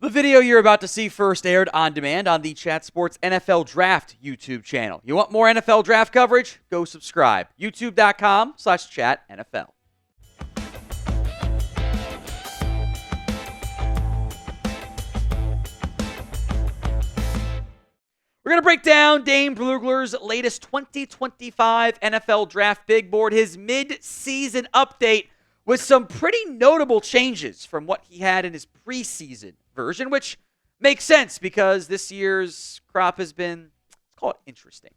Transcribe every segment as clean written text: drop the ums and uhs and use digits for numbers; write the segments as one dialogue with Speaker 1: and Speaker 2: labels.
Speaker 1: The video you're about to see first aired on demand on the Chat Sports NFL Draft YouTube channel. You want more NFL Draft coverage? Go subscribe. YouTube.com/chatNFL. We're going to break down Dane Brugler's latest 2025 NFL Draft Big Board, his mid-season update with some pretty notable changes from what he had in his preseason version, which makes sense because this year's crop has been, let's call it interesting.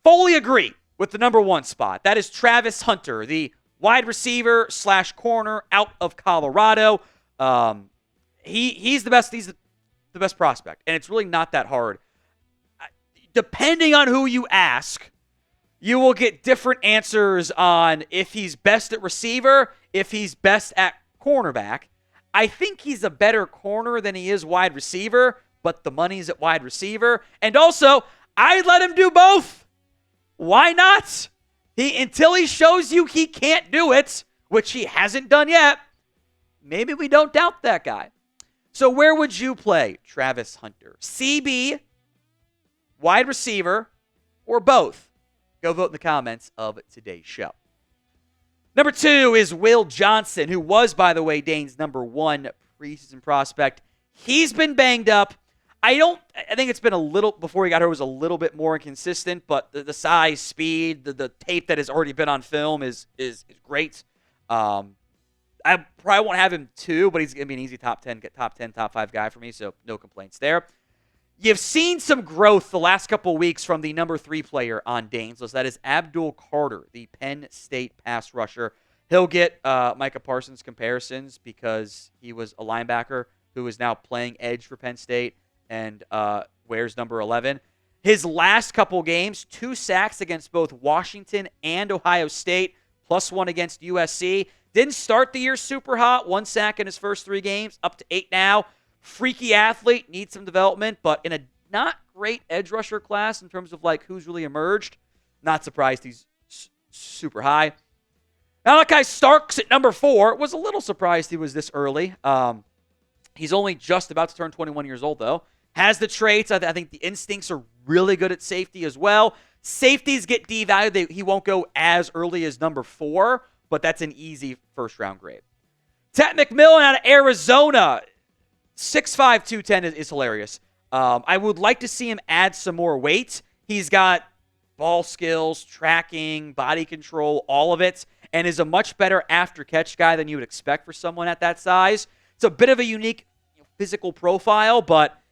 Speaker 1: Fully agree with the number one spot. That is Travis Hunter, the wide receiver / corner out of Colorado. He's the best. He's the best prospect, and it's really not that hard. Depending on who you ask, you will get different answers on if he's best at receiver, if he's best at cornerback. I think he's a better corner than he is wide receiver, but the money's at wide receiver. And also, I'd let him do both. Why not? Until he shows you he can't do it, which he hasn't done yet, maybe we don't doubt that guy. So where would you play Travis Hunter? CB, wide receiver, or both? Go vote in the comments of today's show. Number 2 is Will Johnson, who was, by the way, Dane's number 1 preseason prospect. He's been banged up. I think it's been a little, before he got hurt, it was a little bit more inconsistent, but the size, speed, the tape that has already been on film is great. I probably won't have him 2, but he's going to be an easy top 10, top 5 guy for me, so no complaints there. You've seen some growth the last couple weeks from the number 3 player on Dane's list. That is Abdul Carter, the Penn State pass rusher. He'll get Micah Parsons comparisons because he was a linebacker who is now playing edge for Penn State and wears number 11. His last couple games, 2 sacks against both Washington and Ohio State, +1 against USC. Didn't start the year super hot, 1 sack in his first 3 games, up to 8 now. Freaky athlete, needs some development, but in a not great edge rusher class in terms of like who's really emerged. Not surprised he's super high. Malaki Starks at number 4. Was a little surprised he was this early. He's only just about to turn 21 years old, though. Has the traits. I think the instincts are really good at safety as well. Safeties get devalued. He won't go as early as number 4, but that's an easy first-round grade. McMillan out of Arizona. 6'5", 210 is hilarious. I would like to see him add some more weight. He's got ball skills, tracking, body control, all of it, and is a much better after-catch guy than you would expect for someone at that size. It's a bit of a unique physical profile, but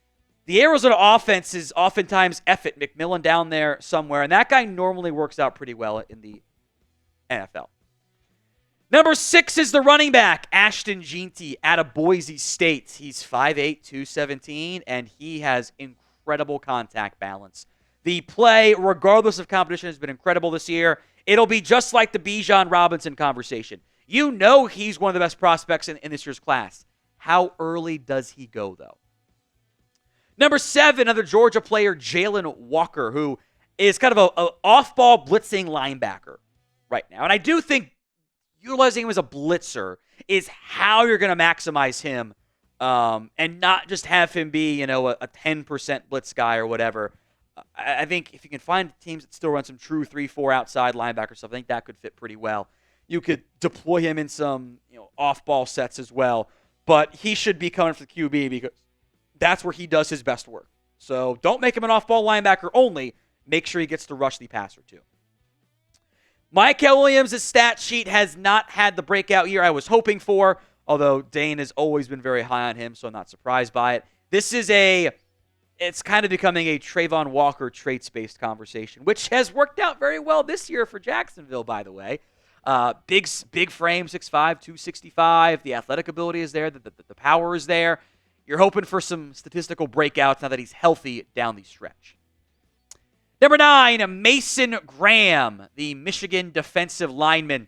Speaker 1: the Arizona offense is oftentimes effort McMillan down there somewhere, and that guy normally works out pretty well in the NFL. Number 6 is the running back, Ashton Jeanty, out of Boise State. He's 5'8", 217, and he has incredible contact balance. The play, regardless of competition, has been incredible this year. It'll be just like the Bijan Robinson conversation. You know he's one of the best prospects in this year's class. How early does he go, though? Number 7, another Georgia player, Jalon Walker, who is kind of an off-ball blitzing linebacker right now. And I do think utilizing him as a blitzer is how you're going to maximize him and not just have him be, a 10% blitz guy or whatever. I think if you can find teams that still run some true 3-4 outside linebacker stuff, I think that could fit pretty well. You could deploy him in some off-ball sets as well, but he should be coming for the QB because that's where he does his best work. So don't make him an off-ball linebacker only. Make sure he gets to rush the passer too. Mykel Williams' stat sheet has not had the breakout year I was hoping for, although Dane has always been very high on him, so I'm not surprised by it. It's kind of becoming a Trayvon Walker traits-based conversation, which has worked out very well this year for Jacksonville, by the way. Big frame, 6'5", 265. The athletic ability is there. The power is there. You're hoping for some statistical breakouts now that he's healthy down the stretch. Number 9, Mason Graham, the Michigan defensive lineman.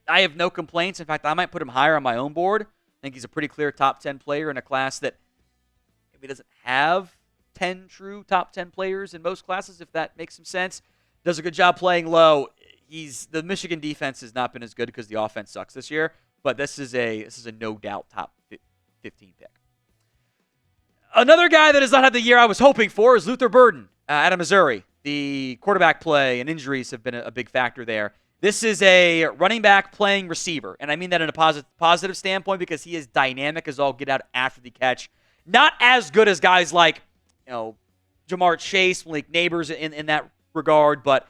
Speaker 1: I have no complaints. In fact, I might put him higher on my own board. I think he's a pretty clear top 10 player in a class that maybe doesn't have 10 true top 10 players in most classes, if that makes some sense. Does a good job playing low. The Michigan defense has not been as good because the offense sucks this year, but this is a no doubt top 15 pick. Another guy that has not had the year I was hoping for is Luther Burden out of Missouri. The quarterback play and injuries have been a big factor there. This is a running back playing receiver, and I mean that in a positive standpoint because he is dynamic as all get out after the catch. Not as good as guys like, Jamar Chase, Malik Neighbors in that regard, but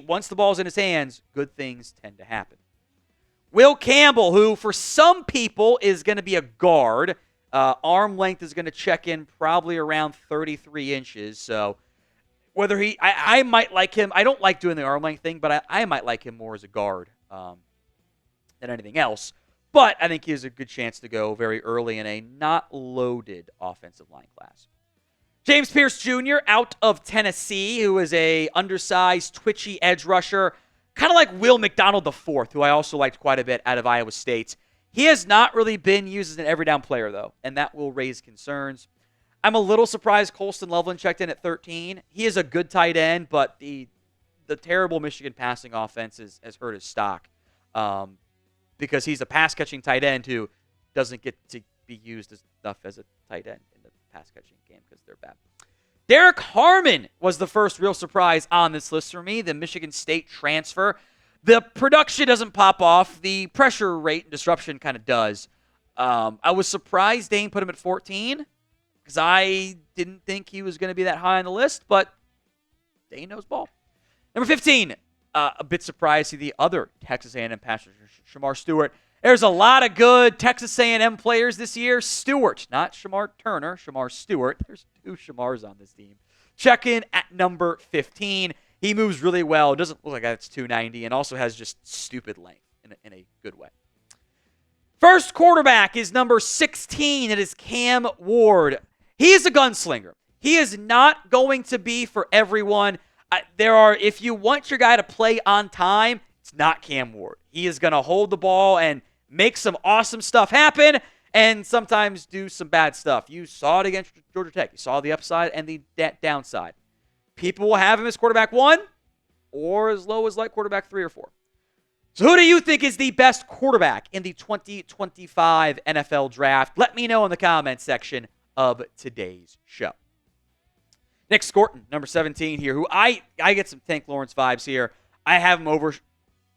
Speaker 1: once the ball's in his hands, good things tend to happen. Will Campbell, who for some people is going to be a guard, arm length is going to check in probably around 33 inches, so whether I might like him. I don't like doing the arm length thing, but I might like him more as a guard than anything else. But I think he has a good chance to go very early in a not loaded offensive line class. James Pearse Jr. out of Tennessee, who is a undersized, twitchy edge rusher, kind of like Will McDonald IV, who I also liked quite a bit out of Iowa State. He has not really been used as an every down player, though, and that will raise concerns. I'm a little surprised Colston Loveland checked in at 13. He is a good tight end, but the terrible Michigan passing offense has hurt his stock because he's a pass-catching tight end who doesn't get to be used enough as a tight end in the pass-catching game because they're bad. Derrick Harmon was the first real surprise on this list for me, the Michigan State transfer. The production doesn't pop off. The pressure rate and disruption kind of does. I was surprised Dane put him at 14. Because I didn't think he was going to be that high on the list, but Dane knows ball. Number 15, a bit surprised to see the other Texas A&M passer, Shamar Stewart. There's a lot of good Texas A&M players this year. Stewart, not Shamar Turner, Shamar Stewart. There's 2 Shamars on this team. Check in at number 15. He moves really well. Doesn't look like that's 290, and also has just stupid length in a good way. First quarterback is number 16. It is Cam Ward. He is a gunslinger. He is not going to be for everyone. If you want your guy to play on time, it's not Cam Ward. He is going to hold the ball and make some awesome stuff happen and sometimes do some bad stuff. You saw it against Georgia Tech. You saw the upside and the downside. People will have him as quarterback 1 or as low as like quarterback 3 or 4. So who do you think is the best quarterback in the 2025 NFL Draft? Let me know in the comments section of today's show. Nick Scorton, number 17 here, who I get some Tank Lawrence vibes here. I have him over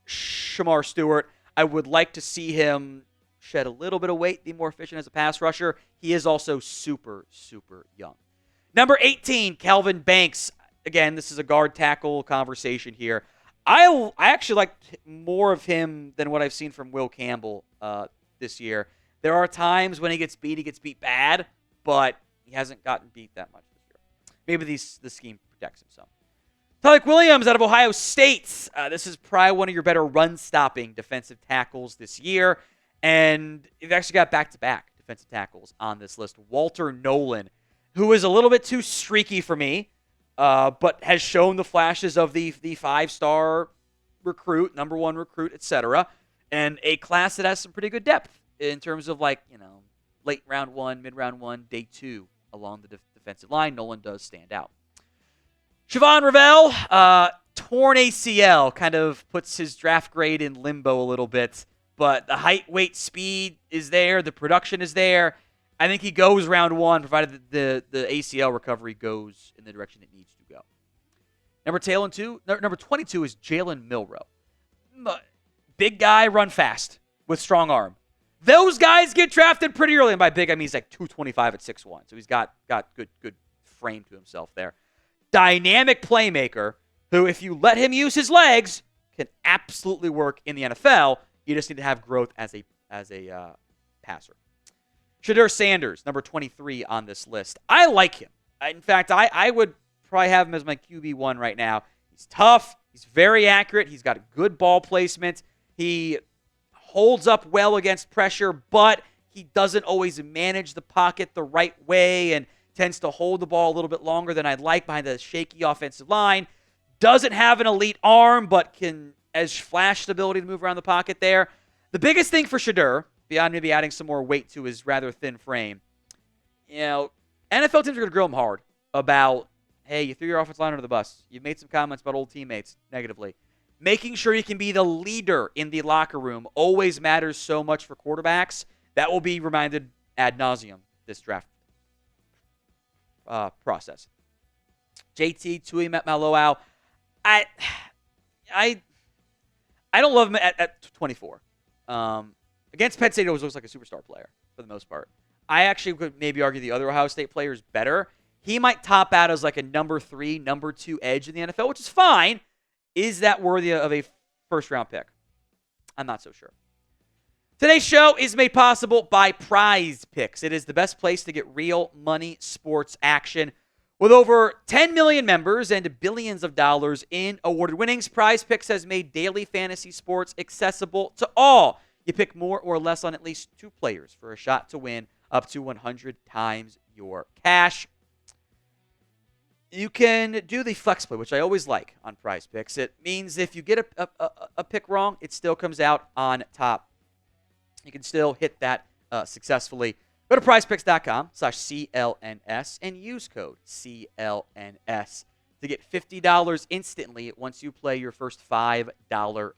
Speaker 1: Shamar Stewart. I would like to see him shed a little bit of weight, be more efficient as a pass rusher. He is also super, super young. Number 18, Calvin Banks. Again, this is a guard tackle conversation here. I actually liked more of him than what I've seen from Will Campbell this year. There are times when he gets beat bad, but he hasn't gotten beat that much this year. Maybe the scheme protects him some. Tyler Williams out of Ohio State. This is probably one of your better run-stopping defensive tackles this year. And you've actually got back-to-back defensive tackles on this list. Walter Nolan, who is a little bit too streaky for me, but has shown the flashes of the 5-star recruit, number 1 recruit, etc. And a class that has some pretty good depth in terms of late round 1, mid round 1, day 2 along the defensive line. Nolan does stand out. Siobhan Ravel, torn ACL, kind of puts his draft grade in limbo a little bit. But the height, weight, speed is there. The production is there. I think he goes round 1, provided the ACL recovery goes in the direction it needs to go. Number 22 is Jalen Milroe. Big guy, run fast with strong arm. Those guys get drafted pretty early, and by big I mean he's like 225 at 6'1", so he's got good frame to himself there. Dynamic playmaker who, if you let him use his legs, can absolutely work in the NFL. You just need to have growth as a passer. Shedeur Sanders, number 23 on this list. I like him. In fact, I would probably have him as my QB1 right now. He's tough. He's very accurate. He's got good ball placement. He holds up well against pressure, but he doesn't always manage the pocket the right way and tends to hold the ball a little bit longer than I'd like behind the shaky offensive line. Doesn't have an elite arm, but has flash ability to move around the pocket there. The biggest thing for Shedeur, beyond maybe adding some more weight to his rather thin frame, NFL teams are going to grill him hard about, hey, you threw your offensive line under the bus. You've made some comments about old teammates negatively. Making sure you can be the leader in the locker room always matters so much for quarterbacks. That will be reminded ad nauseum this draft process. JT, Tui, Maloau. I don't love him at 24. Against Penn State, he always looks like a superstar player for the most part. I actually could maybe argue the other Ohio State player is better. He might top out as like a number 3, number 2 edge in the NFL, which is fine. Is that worthy of a first-round pick? I'm not so sure. Today's show is made possible by PrizePicks. It is the best place to get real money sports action. With over 10 million members and billions of dollars in awarded winnings, PrizePicks has made daily fantasy sports accessible to all. You pick more or less on at least 2 players for a shot to win up to 100 times your cash. You can do the flex play, which I always like on PrizePicks. It means if you get a pick wrong, it still comes out on top. You can still hit that successfully. Go to prizepicks.com/CLNS and use code CLNS to get $50 instantly once you play your first $5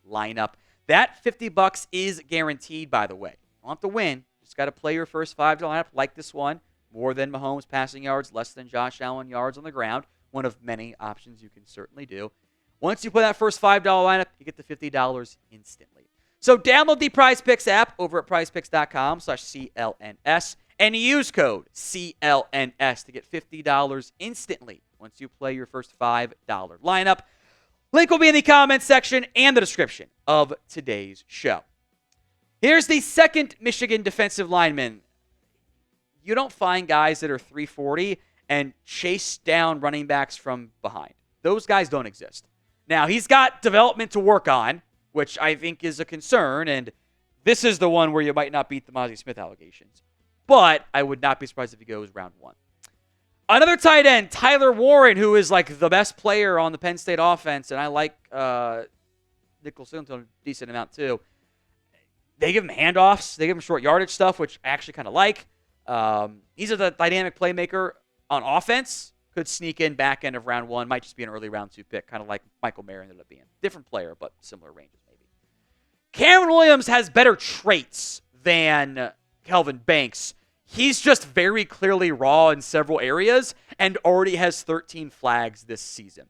Speaker 1: lineup. That $50 is guaranteed, by the way. You don't have to win. Just got to play your first $5 lineup like this one. More than Mahomes passing yards, less than Josh Allen yards on the ground. One of many options you can certainly do. Once you play that first $5 lineup, you get the $50 instantly. So download the PrizePicks app over at prizepicks.com/CLNS and use code CLNS to get $50 instantly once you play your first $5 lineup. Link will be in the comments section and the description of today's show. Here's the second Michigan defensive lineman. You don't find guys that are 340 and chase down running backs from behind. Those guys don't exist. Now, he's got development to work on, which I think is a concern, and this is the one where you might not beat the Mozzie Smith allegations. But I would not be surprised if he goes round 1. Another tight end, Tyler Warren, who is like the best player on the Penn State offense, and I like Nicholas Singleton a decent amount too. They give him handoffs. They give him short yardage stuff, which I actually kind of like. He's a dynamic playmaker on offense. Could sneak in back end of round 1. Might just be an early round 2 pick, kind of like Michael Mayer ended up being. Different player, but similar ranges maybe. Cameron Williams has better traits than Kelvin Banks. He's just very clearly raw in several areas and already has 13 flags this season.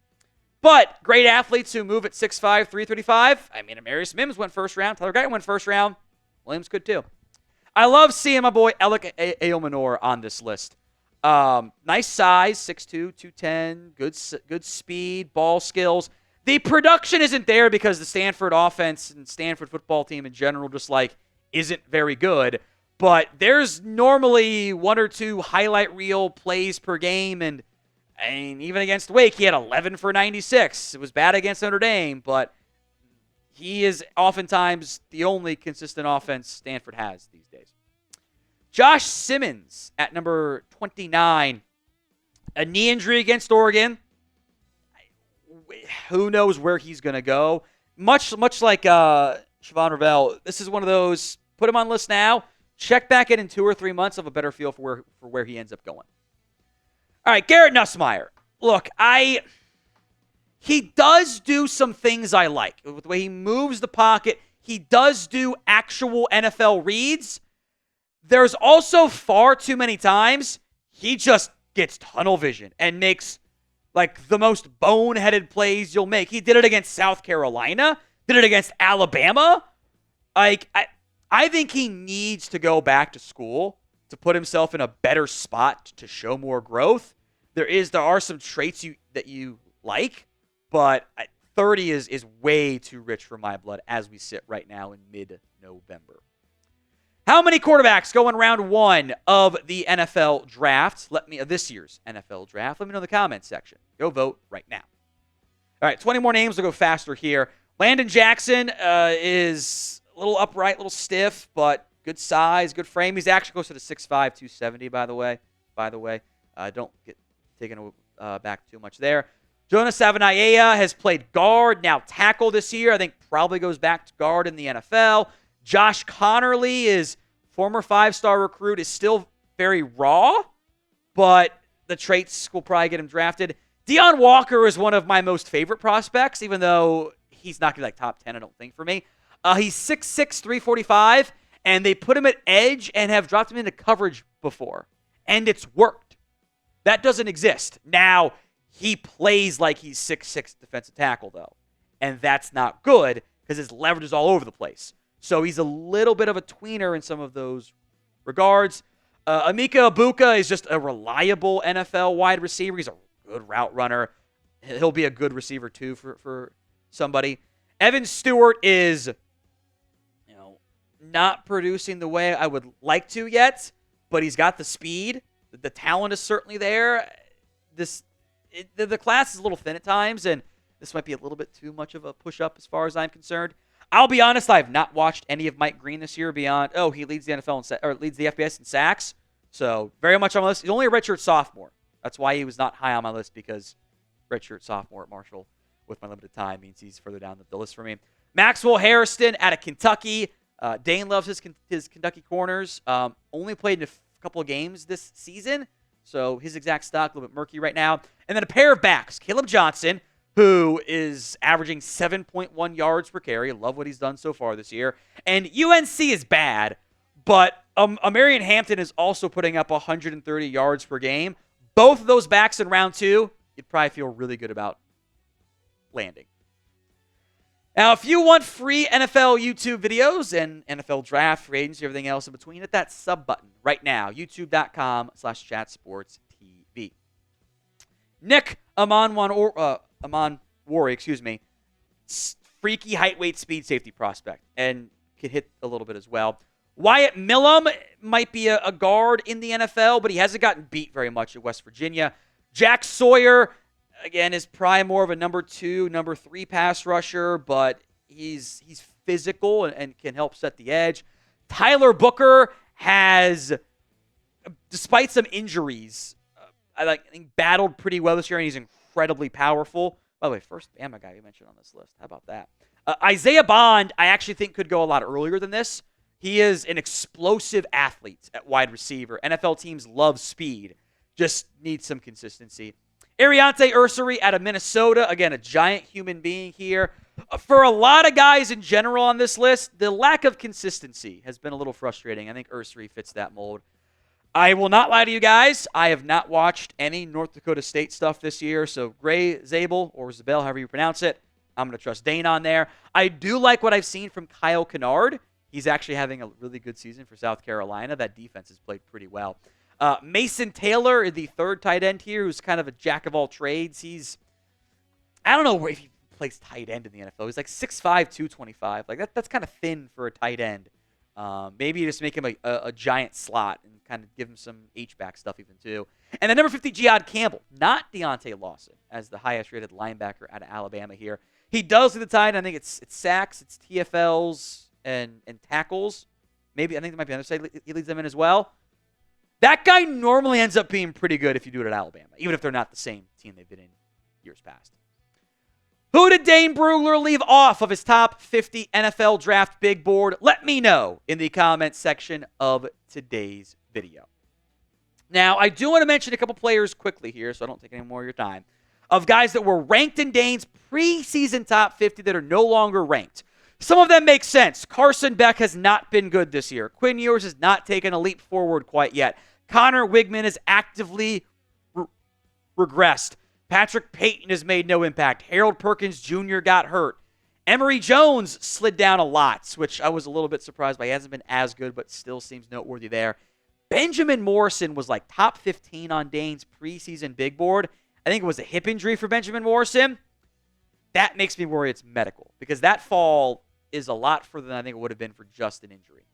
Speaker 1: But great athletes who move at 6'5", 335. I mean, Amarius Mims went first round. Tyler Guyton went first round. Williams could too. I love seeing my boy Alec Ailmanor on this list. Nice size, 6'2", 210, good speed, ball skills. The production isn't there because the Stanford offense and Stanford football team in general just like isn't very good. But there's normally 1 or 2 highlight reel plays per game, and even against Wake, he had 11 for 96. It was bad against Notre Dame, but he is oftentimes the only consistent offense Stanford has these days. Josh Simmons at number 29. A knee injury against Oregon. Who knows where he's going to go? Much like Siobhan Ravel, this is one of those, put him on list now, check back in 2 or 3 months, of a better feel for where he ends up going. All right, Garrett Nussmeier. Look, he does do some things I like. With the way he moves the pocket, he does do actual NFL reads. There's also far too many times he just gets tunnel vision and makes like the most boneheaded plays you'll make. He did it against South Carolina, did it against Alabama. Like, I think he needs to go back to school to put himself in a better spot to show more growth. There are some traits that you like, but 30 is way too rich for my blood as we sit right now in mid-November. How many quarterbacks go in round 1 of the NFL draft? This year's NFL draft. Let me know in the comments section. Go vote right now. All right, 20 more names. We'll go faster here. Landon Jackson is a little upright, a little stiff, but good size, good frame. He's actually close to the 6'5", 270, by the way. Don't get taken back too much there. Jonas Savanaia has played guard, now tackle this year. I think probably goes back to guard in the NFL. Josh Connerly is former 5-star recruit, is still very raw, but the traits will probably get him drafted. Deion Walker is one of my most favorite prospects, even though he's not going to be like top 10, I don't think, for me. He's 6'6", 345, and they put him at edge and have dropped him into coverage before, and it's worked. That doesn't exist. Now, he plays like he's 6'6" defensive tackle, though. And that's not good because his leverage is all over the place. So he's a little bit of a tweener in some of those regards. Emeka Egbuka is just a reliable NFL wide receiver. He's a good route runner. He'll be a good receiver, too, for somebody. Evan Stewart is, not producing the way I would like to yet, but he's got the speed. The talent is certainly there. The class is a little thin at times, and this might be a little bit too much of a push-up as far as I'm concerned. I'll be honest, I have not watched any of Mike Green this year beyond, he leads the NFL or leads the FBS in sacks. So very much on my list. He's only a redshirt sophomore. That's why he was not high on my list, because redshirt sophomore at Marshall with my limited time means he's further down the list for me. Maxwell Harrison out of Kentucky. Dane loves his Kentucky corners. Only played in a couple of games this season, so his exact stock a little bit murky right now. And then a pair of backs, Caleb Johnson, who is averaging 7.1 yards per carry. Love what he's done so far this year. And UNC is bad, but Marion Hampton is also putting up 130 yards per game. Both of those backs in round 2, you'd probably feel really good about landing. Now, if you want free NFL YouTube videos and NFL draft, free agency, everything else in between, hit that sub button right now, youtube.com/chatsportstv. Nick Amanwari, freaky height, weight, speed, safety prospect, and could hit a little bit as well. Wyatt Millam might be a guard in the NFL, but he hasn't gotten beat very much at West Virginia. Jack Sawyer, again, is probably more of a number 2, number 3 pass rusher, but he's physical and can help set the edge. Tyler Booker has, despite some injuries, I think battled pretty well this year, and he's incredibly powerful. By the way, first Bama guy we mentioned on this list. How about that? Isaiah Bond, I actually think could go a lot earlier than this. He is an explosive athlete at wide receiver. NFL teams love speed. Just needs some consistency. Ariante Ursary out of Minnesota. Again, a giant human being here. For a lot of guys in general on this list, the lack of consistency has been a little frustrating. I think Ursary fits that mold. I will not lie to you guys. I have not watched any North Dakota State stuff this year. So Gray Zabel, or Zabel, however you pronounce it, I'm going to trust Dane on there. I do like what I've seen from Kyle Kennard. He's actually having a really good season for South Carolina. That defense has played pretty well. Mason Taylor, the third tight end here, who's kind of a jack of all trades. I don't know if he plays tight end in the NFL. He's like 6'5", 225. Like that's kind of thin for a tight end. Maybe you just make him a giant slot and kind of give him some H-back stuff even too. And then number 50, Jihad Campbell, not Deontay Lawson, as the highest rated linebacker out of Alabama here. He does lead the tight end. I think it's sacks, it's TFLs, and tackles. Maybe I think there might be another side he leads them in as well. That guy normally ends up being pretty good if you do it at Alabama, even if they're not the same team they've been in years past. Who did Dane Brugler leave off of his top 50 NFL draft big board? Let me know in the comments section of today's video. Now, I do want to mention a couple players quickly here, so I don't take any more of your time, of guys that were ranked in Dane's preseason top 50 that are no longer ranked. Some of them make sense. Carson Beck has not been good this year. Quinn Ewers has not taken a leap forward quite yet. Connor Wigman has actively regressed. Patrick Payton has made no impact. Harold Perkins Jr. got hurt. Emory Jones slid down a lot, which I was a little bit surprised by. He hasn't been as good, but still seems noteworthy there. Benjamin Morrison was like top 15 on Dane's preseason big board. I think it was a hip injury for Benjamin Morrison. That makes me worry it's medical, because that fall is a lot further than I think it would have been for just an injury.